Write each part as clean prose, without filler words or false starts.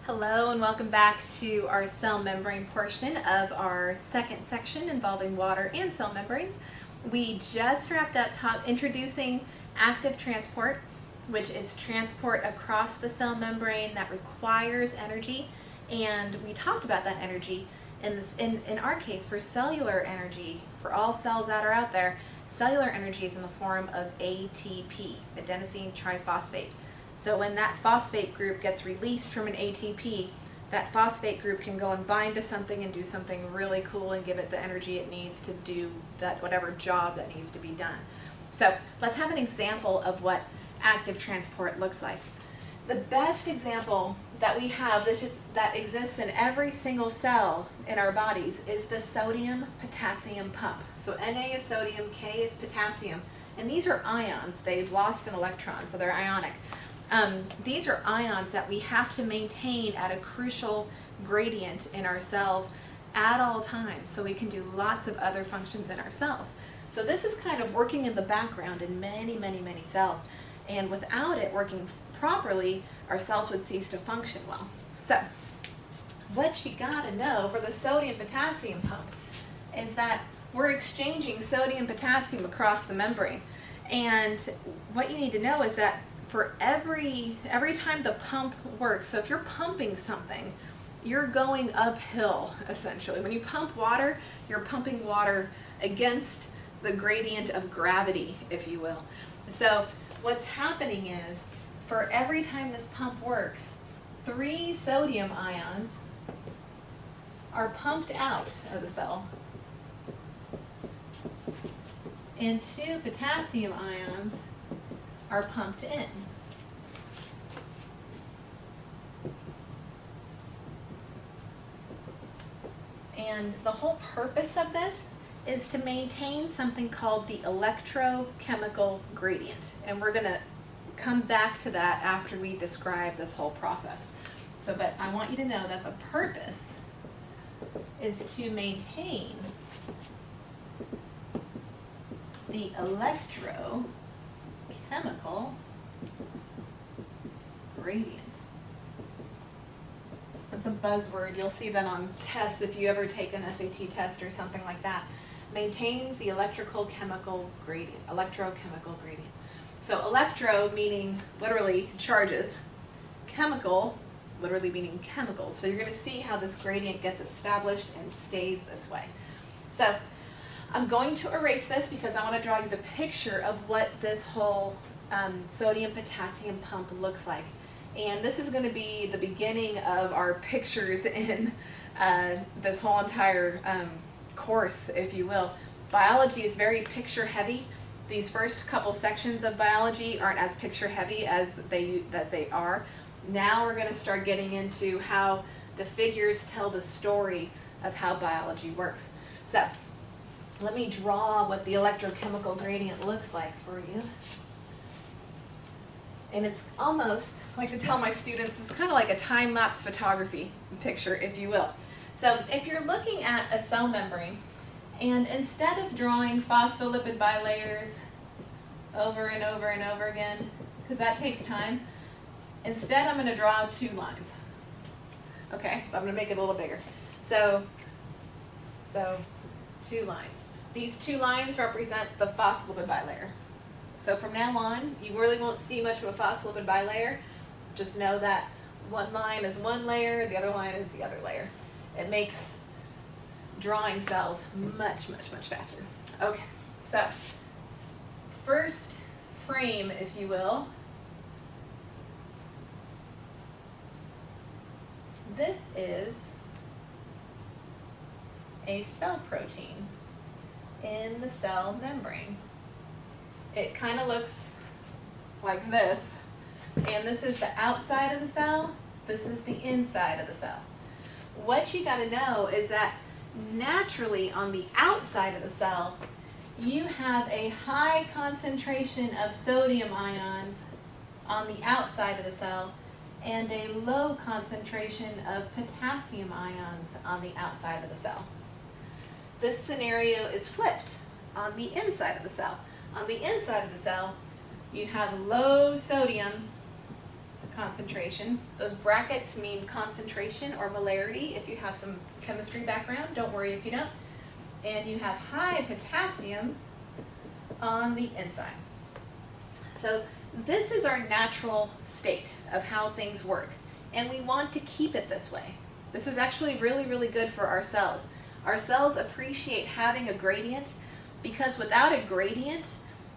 Hello and welcome back to our cell membrane portion of our second section involving water and cell membranes. We just wrapped up introducing active transport, which is transport across the cell membrane that requires energy, and we talked about that energy in our case for cellular energy. For all cells that are out there, cellular energy is in the form of ATP, adenosine triphosphate. So when that phosphate group gets released from an ATP, that phosphate group can go and bind to something and do something really cool and give it the energy it needs to do that whatever job that needs to be done. So let's have an example of what active transport looks like. The best example that we have that exists in every single cell in our bodies is the sodium-potassium pump. So Na is sodium, K is potassium, and these are ions. They've lost an electron, so they're ionic. These are ions that we have to maintain at a crucial gradient in our cells at all times so we can do lots of other functions in our cells. So this is kind of working in the background in many, many, many cells. And without it working properly, our cells would cease to function well. So what you gotta know for the sodium-potassium pump is that we're exchanging sodium-potassium across the membrane. And what you need to know is that for every time the pump works, so if you're pumping something, you're going uphill, essentially. When you pump water, you're pumping water against the gradient of gravity, if you will. So what's happening is, for every time this pump works, 3 sodium ions are pumped out of the cell, and 2 potassium ions are pumped in. And the whole purpose of this is to maintain something called the electrochemical gradient. And we're going to come back to that after we describe this whole process. But I want you to know that the purpose is to maintain the electrochemical gradient. That's a buzzword. You'll see that on tests if you ever take an SAT test or something like that. Maintains the electrochemical gradient. So electro meaning literally charges, chemical literally meaning chemicals. So you're going to see how this gradient gets established and stays this way. So I'm going to erase this because I want to draw you the picture of what this whole sodium-potassium pump looks like. And this is going to be the beginning of our pictures in this whole entire course, if you will. Biology is very picture heavy. These first couple sections of biology aren't as picture heavy as they are. Now we're going to start getting into how the figures tell the story of how biology works. So let me draw what the electrochemical gradient looks like for you. And it's almost, I like to tell my students, it's kind of like a time-lapse photography picture, if you will. So if you're looking at a cell membrane, and instead of drawing phospholipid bilayers over and over and over again, because that takes time, instead I'm going to draw 2 lines. Okay, I'm going to make it a little bigger. So 2 lines. These 2 lines represent the phospholipid bilayer. So from now on, you really won't see much of a phospholipid bilayer. Just know that one line is one layer, the other line is the other layer. It makes drawing cells much, much, much faster. Okay, so first frame, if you will. This is a cell protein in the cell membrane. It kind of looks like this, and this is the outside of the cell, this is the inside of the cell. What you got to know is that naturally on the outside of the cell, you have a high concentration of sodium ions on the outside of the cell and a low concentration of potassium ions on the outside of the cell. This scenario is flipped on the inside of the cell. On the inside of the cell, you have low sodium concentration. Those brackets mean concentration or molarity if you have some chemistry background. Don't worry if you don't. And you have high potassium on the inside. So this is our natural state of how things work, and we want to keep it this way. This is actually really, really good for our cells. Our cells appreciate having a gradient because without a gradient,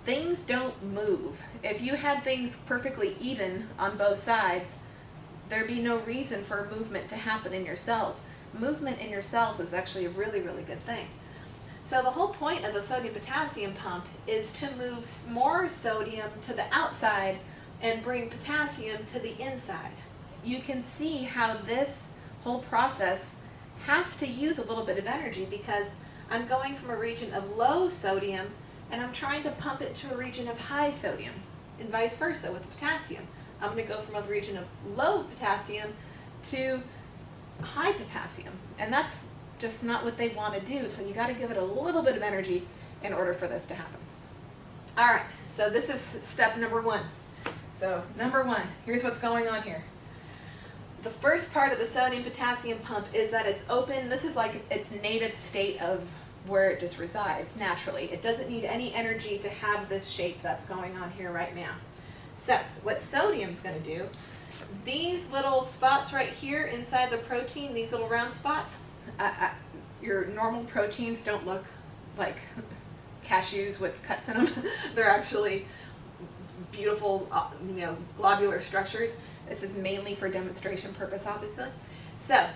things don't move. If you had things perfectly even on both sides, there'd be no reason for movement to happen in your cells. Movement in your cells is actually a really, really good thing. So the whole point of the sodium-potassium pump is to move more sodium to the outside and bring potassium to the inside. You can see how this whole process has to use a little bit of energy because I'm going from a region of low sodium and I'm trying to pump it to a region of high sodium, and vice versa with potassium. I'm going to go from a region of low potassium to high potassium, and that's just not what they want to do, so you got to give it a little bit of energy in order for this to happen. All right, so this is step number one. So number one, here's what's going on here. The first part of the sodium-potassium pump is that it's open. This is like its native state of where it just resides naturally. It doesn't need any energy to have this shape that's going on here right now. So what sodium's going to do, these little spots right here inside the protein, these little round spots, your normal proteins don't look like cashews with cuts in them. They're actually beautiful, globular structures. This is mainly for demonstration purpose, obviously. So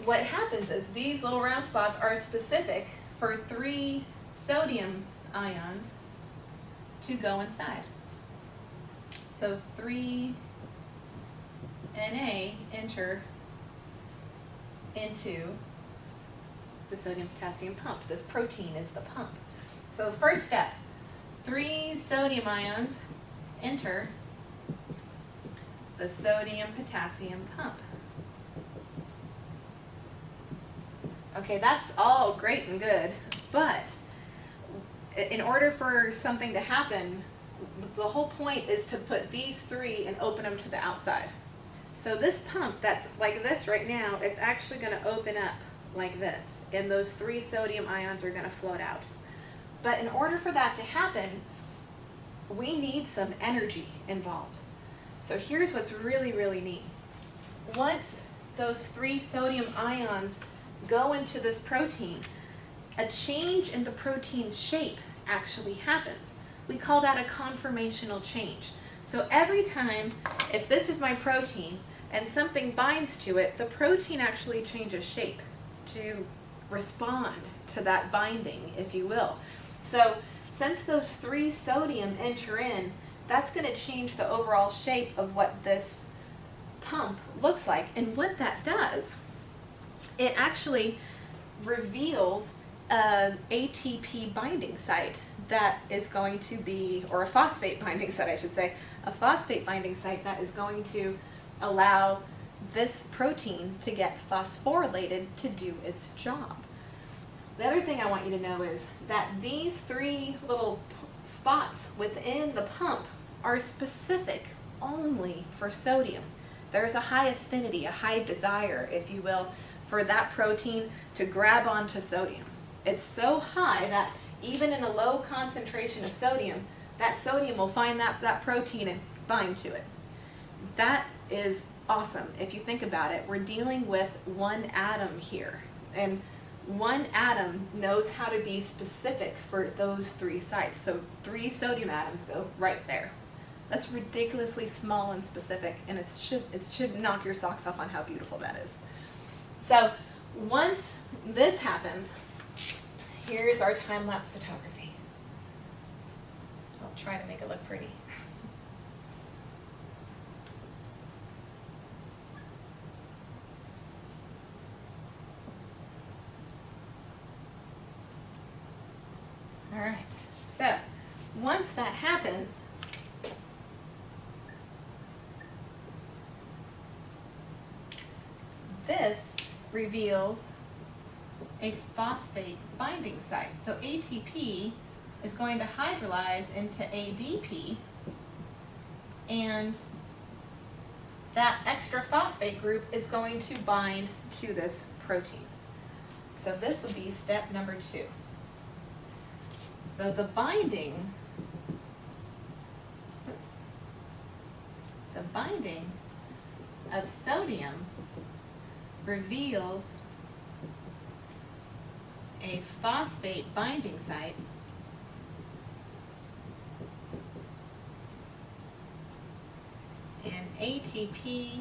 what happens is these little round spots are specific for 3 sodium ions to go inside. So 3 Na enter into the sodium-potassium pump. This protein is the pump. So first step, 3 sodium ions enter the sodium-potassium pump. Okay, that's all great and good, but in order for something to happen, the whole point is to put these 3 and open them to the outside. So this pump that's like this right now, it's actually going to open up like this, and those 3 sodium ions are going to float out. But in order for that to happen, we need some energy involved. So here's what's really, really neat. Once those 3 sodium ions go into this protein, a change in the protein's shape actually happens. We call that a conformational change. So every time, if this is my protein and something binds to it, the protein actually changes shape to respond to that binding, if you will. So since those 3 sodium enter in, that's going to change the overall shape of what this pump looks like. And what that does, it actually reveals an ATP binding site that is going to be, or a phosphate binding site, I should say, a phosphate binding site that is going to allow this protein to get phosphorylated to do its job. The other thing I want you to know is that these 3 little spots within the pump are specific only for sodium. There's a high affinity, a high desire, if you will, for that protein to grab onto sodium. It's so high that even in a low concentration of sodium, that sodium will find that protein and bind to it. That is awesome. If you think about it, we're dealing with one atom here, and one atom knows how to be specific for those 3 sites. So 3 sodium atoms go right there. That's ridiculously small and specific, and it should knock your socks off on how beautiful that is. So once this happens, here's our time-lapse photography. I'll try to make it look pretty. All right, so once that happens, this reveals a phosphate binding site. So ATP is going to hydrolyze into ADP, and that extra phosphate group is going to bind to this protein. So this would be step number 2. So the binding of sodium reveals a phosphate binding site and ATP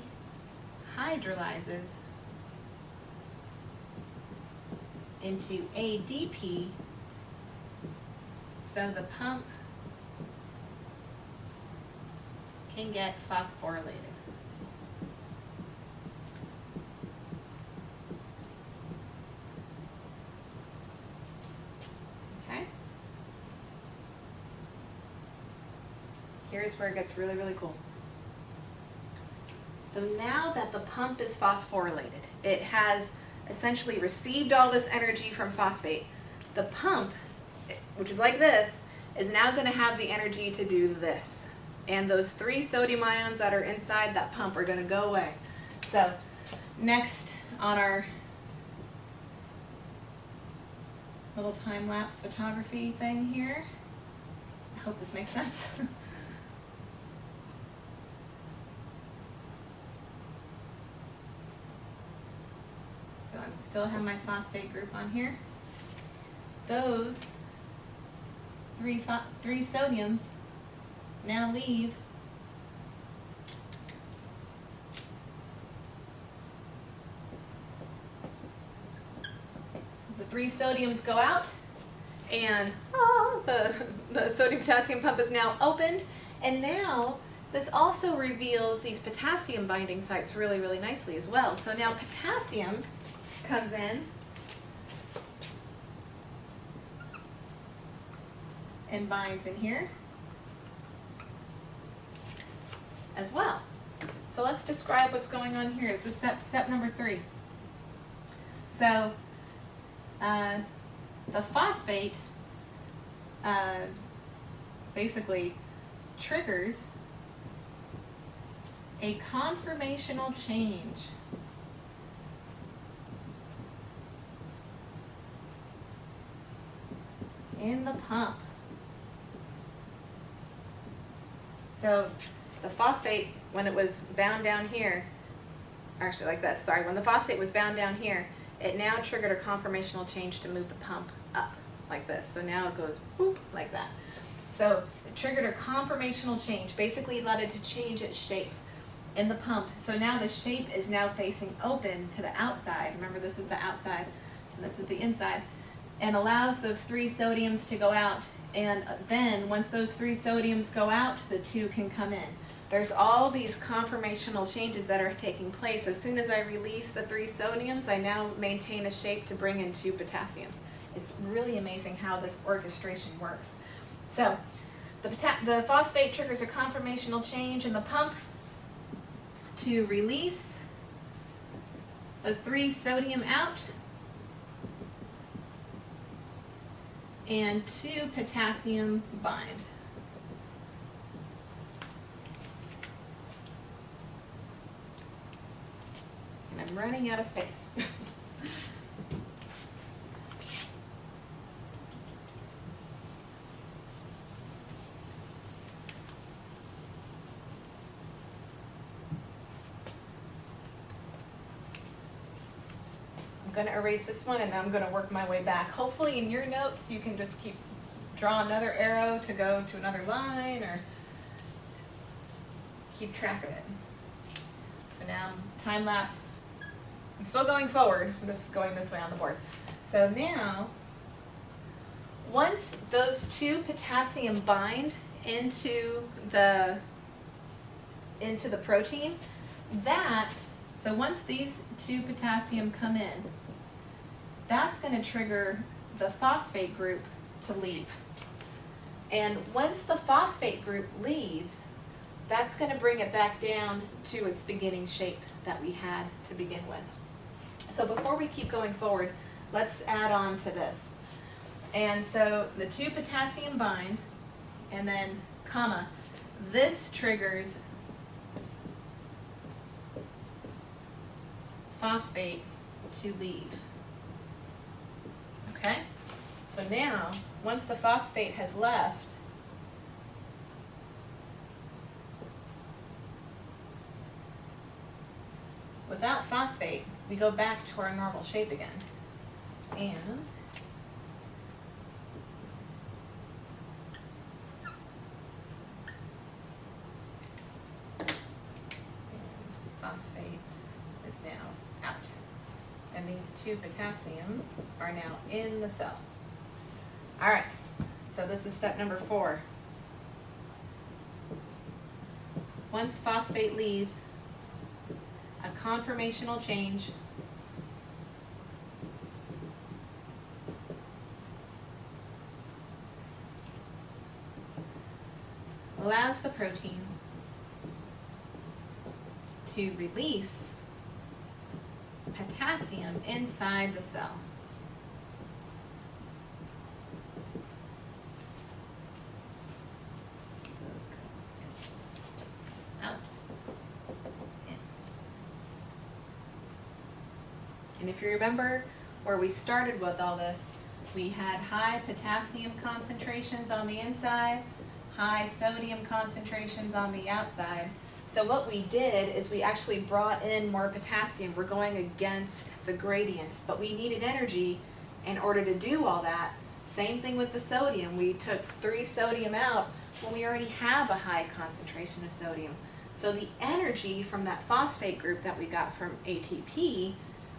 hydrolyzes into ADP, so the pump can get phosphorylated. Okay? Here's where it gets really, really cool. So now that the pump is phosphorylated, it has essentially received all this energy from phosphate. The pump, which is like this, is now going to have the energy to do this. And those 3 sodium ions that are inside that pump are going to go away. So next on our little time-lapse photography thing here, I hope this makes sense. So I still have my phosphate group on here. Those three sodiums now leave the 3 sodiums go out, and the sodium potassium pump is now opened, and now this also reveals these potassium binding sites really, really nicely as well. So now potassium comes in and binds in here as well. So let's describe what's going on here. This is step number 3. So the phosphate basically triggers a conformational change in the pump. So the phosphate, when it was bound down here, actually like this, sorry, when the phosphate was bound down here, it now triggered a conformational change to move the pump up like this. So now it goes boop like that. So it triggered a conformational change, basically led it to change its shape in the pump. So now the shape is now facing open to the outside. Remember, this is the outside and this is the inside, and allows those 3 sodiums to go out. And then once those 3 sodiums go out, the 2 can come in. There's all these conformational changes that are taking place. As soon as I release the 3 sodiums, I now maintain a shape to bring in 2 potassiums. It's really amazing how this orchestration works. So the phosphate triggers a conformational change in the pump to release the 3 sodium out and 2 potassium bind. And I'm running out of space. I'm going to erase this one and I'm going to work my way back. Hopefully in your notes you can just draw another arrow to go to another line or keep track of it. So now time lapse. I'm still going forward. I'm just going this way on the board. So now, once those 2 potassium bind into the protein, so once these 2 potassium come in, that's going to trigger the phosphate group to leave. And once the phosphate group leaves, that's going to bring it back down to its beginning shape that we had to begin with. So before we keep going forward, let's add on to this. And so the 2 potassium bind, and then comma, this triggers phosphate to leave. Okay? So now, once the phosphate has left, without phosphate, we go back to our normal shape again. And phosphate is now out. And these two potassium are now in the cell. All right, so this is step number 4. Once phosphate leaves, a conformational change allows the protein to release potassium inside the cell. Those go out, in. And if you remember where we started with all this, we had high potassium concentrations on the inside, high sodium concentrations on the outside. So what we did is we actually brought in more potassium. We're going against the gradient, but we needed energy in order to do all that. Same thing with the sodium. We took 3 sodium out when we already have a high concentration of sodium. So the energy from that phosphate group that we got from ATP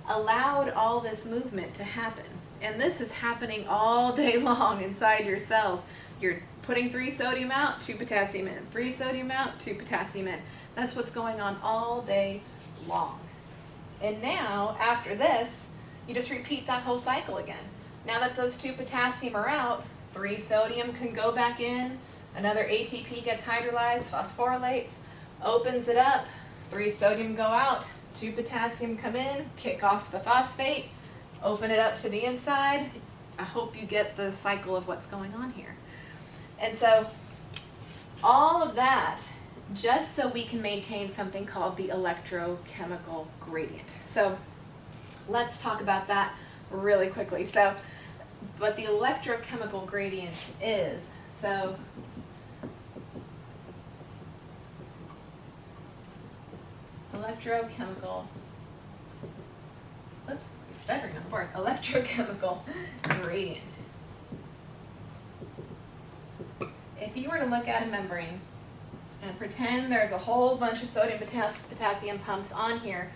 allowed all this movement to happen. And this is happening all day long inside your cells. You're putting 3 sodium out, 2 potassium in. 3 sodium out, 2 potassium in. That's what's going on all day long. And now, after this, you just repeat that whole cycle again. Now that those 2 potassium are out, 3 sodium can go back in, another ATP gets hydrolyzed, phosphorylates, opens it up, 3 sodium go out, 2 potassium come in, kick off the phosphate, open it up to the inside. I hope you get the cycle of what's going on here. And so all of that just so we can maintain something called the electrochemical gradient. So let's talk about that really quickly. So what the electrochemical gradient is, so electrochemical, oops, I'm stuttering on the board, electrochemical gradient. If you were to look at a membrane and pretend there's a whole bunch of sodium potassium pumps on here,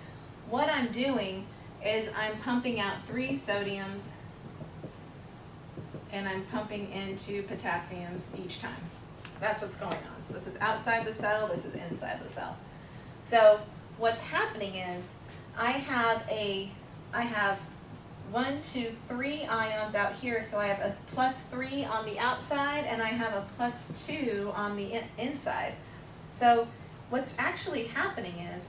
what I'm doing is I'm pumping out 3 sodiums and I'm pumping in 2 potassiums each time. That's what's going on. So this is outside the cell, this is inside the cell. So what's happening is I have 1, 2, 3 ions out here, so I have a +3 on the outside and I have a +2 on the inside. So what's actually happening is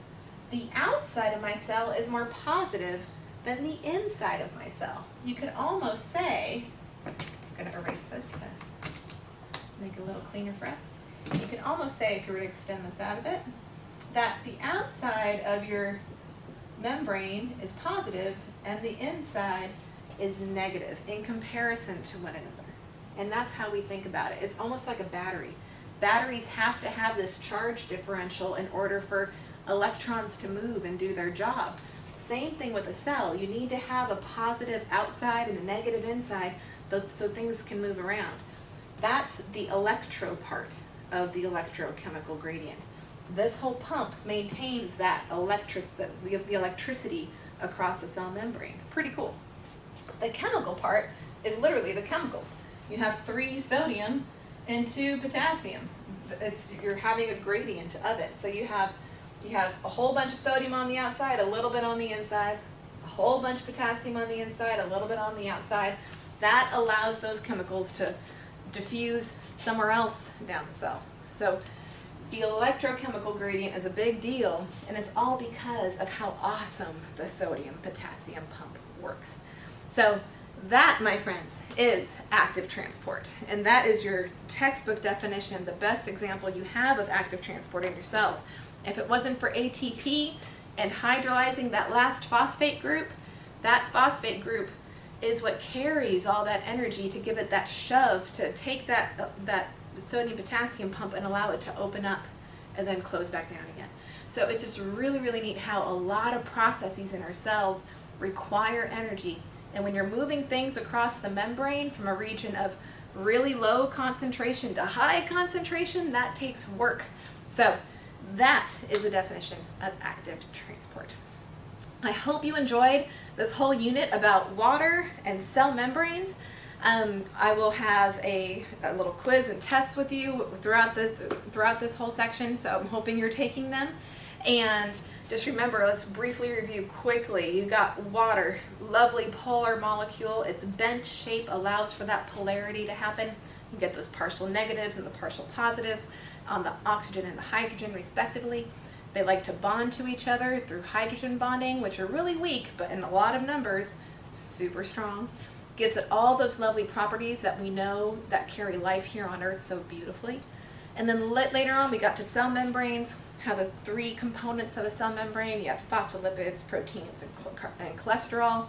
the outside of my cell is more positive than the inside of my cell. You could almost say, I'm going to erase this to make it a little cleaner for us. You could almost say, if you were to extend this out a bit, that the outside of your membrane is positive and the inside is negative in comparison to one another. And that's how we think about it. It's almost like a battery. Batteries have to have this charge differential in order for electrons to move and do their job. Same thing with a cell. You need to have a positive outside and a negative inside so things can move around. That's the electro part of the electrochemical gradient. This whole pump maintains that the electricity across the cell membrane. Pretty cool. The chemical part is literally the chemicals. You have 3 sodium and 2 potassium. You're having a gradient of it. So you have a whole bunch of sodium on the outside, a little bit on the inside, a whole bunch of potassium on the inside, a little bit on the outside. That allows those chemicals to diffuse somewhere else down the cell. So the electrochemical gradient is a big deal, and it's all because of how awesome the sodium-potassium pump works. So that, my friends, is active transport. And that is your textbook definition, the best example you have of active transport in your cells. If it wasn't for ATP, and hydrolyzing that last phosphate group, that phosphate group is what carries all that energy to give it that shove, to take that sodium potassium pump and allow it to open up and then close back down again. So it's just really, really neat how a lot of processes in our cells require energy. And when you're moving things across the membrane from a region of really low concentration to high concentration, that takes work. So that is a definition of active transport. I hope you enjoyed this whole unit about water and cell membranes. I will have a little quiz and tests with you throughout this whole section, so I'm hoping you're taking them. And just remember, let's briefly review quickly. You got water, lovely polar molecule. Its bent shape allows for that polarity to happen. You get those partial negatives and the partial positives on the oxygen and the hydrogen respectively. They like to bond to each other through hydrogen bonding, which are really weak, but in a lot of numbers, super strong. Gives it all those lovely properties that we know that carry life here on Earth so beautifully. And then later on we got to cell membranes, how the three components of a cell membrane, you have phospholipids, proteins, and cholesterol.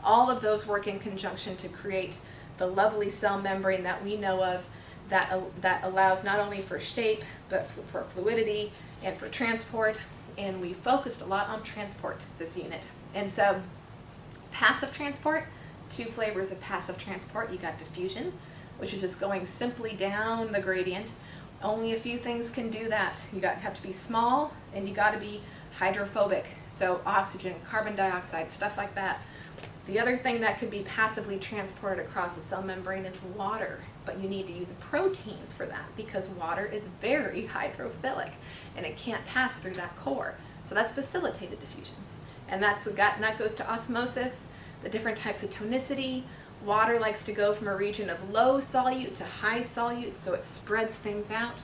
All of those work in conjunction to create the lovely cell membrane that we know of, that allows not only for shape, but for fluidity and for transport. And we focused a lot on transport this unit. And so passive transport, two flavors of passive transport. You got diffusion, which is just going simply down the gradient. Only a few things can do that. You have to be small, and you got to be hydrophobic. So oxygen, carbon dioxide, stuff like that. The other thing that could be passively transported across the cell membrane is water, but you need to use a protein for that because water is very hydrophilic and it can't pass through that core. So that's facilitated diffusion. And that goes to osmosis, the different types of tonicity. Water likes to go from a region of low solute to high solute, so it spreads things out.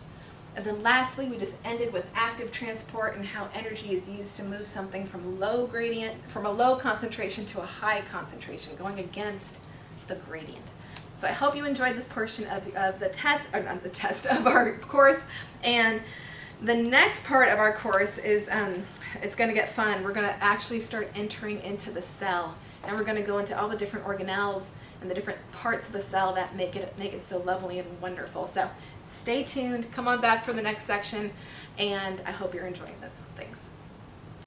And then lastly, we just ended with active transport and how energy is used to move something from a low concentration to a high concentration, going against the gradient. So I hope you enjoyed this portion of the test, or not the test, of our course. And the next part of our course is, it's going to get fun. We're going to actually start entering into the cell, and we're going to go into all the different organelles and the different parts of the cell that make it so lovely and wonderful. So stay tuned, come on back for the next section, and I hope you're enjoying this. Thanks.